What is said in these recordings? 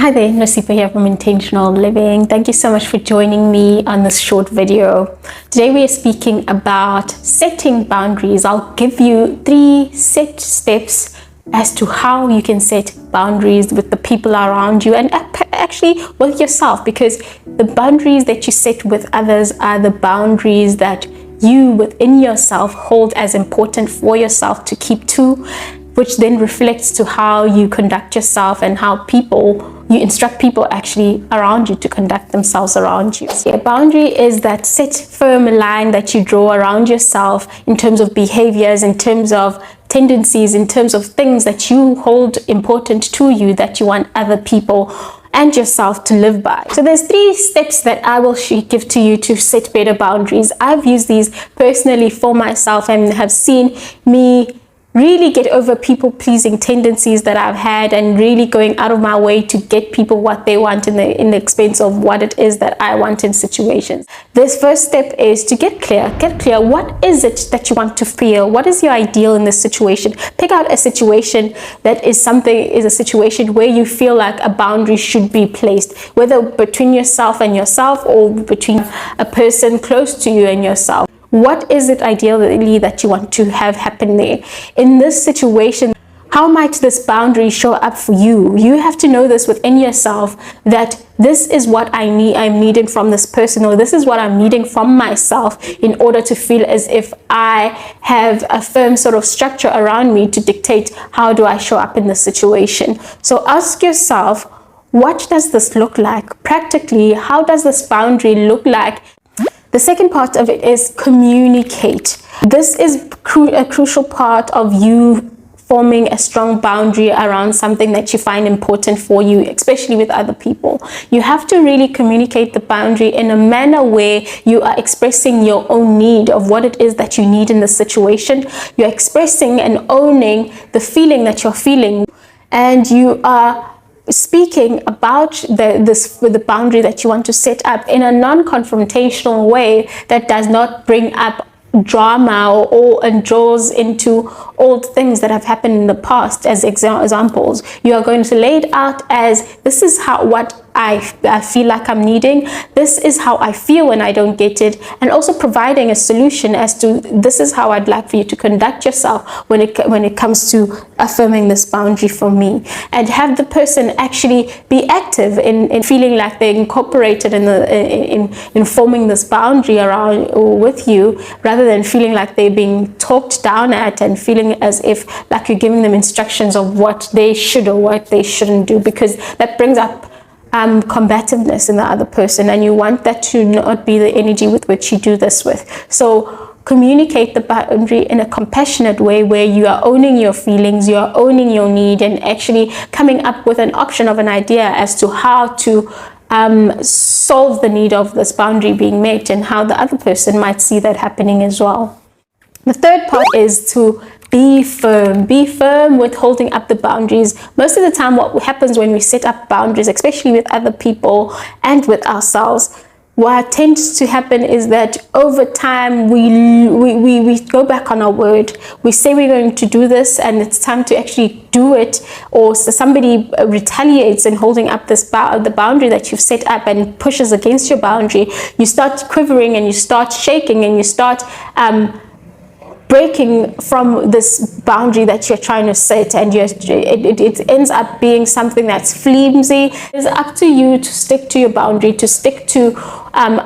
Hi there, Nasipa here from Intentional Living. Thank you so much for joining me on this short video. Today we are speaking about setting boundaries. I'll give you 3 set steps as to how you can set boundaries with the people around you and actually with yourself, because the boundaries that you set with others are the boundaries that you within yourself hold as important for yourself to keep to, which then reflects to how you conduct yourself and how you instruct people actually around you to conduct themselves around you. So a boundary is that set firm line that you draw around yourself in terms of behaviors, in terms of tendencies, in terms of things that you hold important to you that you want other people and yourself to live by. So there's 3 steps that I will give to you to set better boundaries. I've used these personally for myself and have seen me really get over people-pleasing tendencies that I've had, and really going out of my way to get people what they want in the expense of what it is that I want in situations. This first step is to get clear. Get clear. What is it that you want to feel? What is your ideal in this situation? Pick out a situation that is a situation where you feel like a boundary should be placed, whether between yourself and yourself or between a person close to you and yourself. What is it ideally that you want to have happen there? In this situation, how might this boundary show up for you? You have to know this within yourself, that this is what I'm needing from this person, or this is what I'm needing from myself in order to feel as if I have a firm sort of structure around me to dictate how do I show up in this situation. So ask yourself, what does this look like? Practically, how does this boundary look like? The second part of it is communicate. This is a crucial part of you forming a strong boundary around something that you find important for you, especially with other people. You have to really communicate the boundary in a manner where you are expressing your own need of what it is that you need in the situation. You're expressing and owning the feeling that you're feeling, and you are speaking about the boundary that you want to set up in a non-confrontational way that does not bring up drama or draws into old things that have happened in the past as examples. You are going to lay it out as, this is what I feel like I'm needing, this is how I feel when I don't get it, and also providing a solution as to, this is how I'd like for you to conduct yourself when it comes to affirming this boundary for me. And have the person actually be active in feeling like they're incorporated in forming this boundary around or with you, rather than feeling like they're being talked down at and feeling as if like you're giving them instructions of what they should or what they shouldn't do, because that brings up combativeness in the other person, and you want that to not be the energy with which you do this with. So communicate the boundary in a compassionate way where you are owning your feelings, you are owning your need, and actually coming up with an option of an idea as to how to solve the need of this boundary being met, and how the other person might see that happening as well. The third part is to be firm. Be firm with holding up the boundaries. Most of the time, what happens when we set up boundaries, especially with other people and with ourselves, what tends to happen is that over time we go back on our word. We say we're going to do this, and it's time to actually do it, or so somebody retaliates in holding up the boundary that you've set up and pushes against your boundary. You start quivering and you start shaking and you start breaking from this boundary that you're trying to set, and it ends up being something that's flimsy. It's up to you to stick to your boundary, to stick to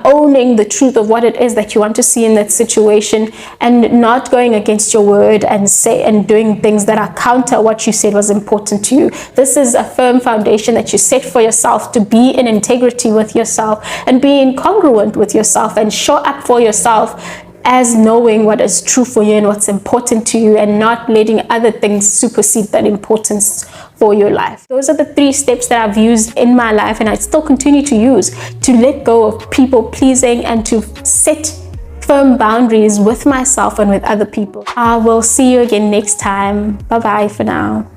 owning the truth of what it is that you want to see in that situation, and not going against your word and doing things that are counter what you said was important to you. This is a firm foundation that you set for yourself, to be in integrity with yourself and be incongruent with yourself and show up for yourself as knowing what is true for you and what's important to you, and not letting other things supersede that importance for your life. Those are the 3 steps that I've used in my life, and I still continue to use, to let go of people pleasing and to set firm boundaries with myself and with other people. I will see you again next time. Bye bye for now.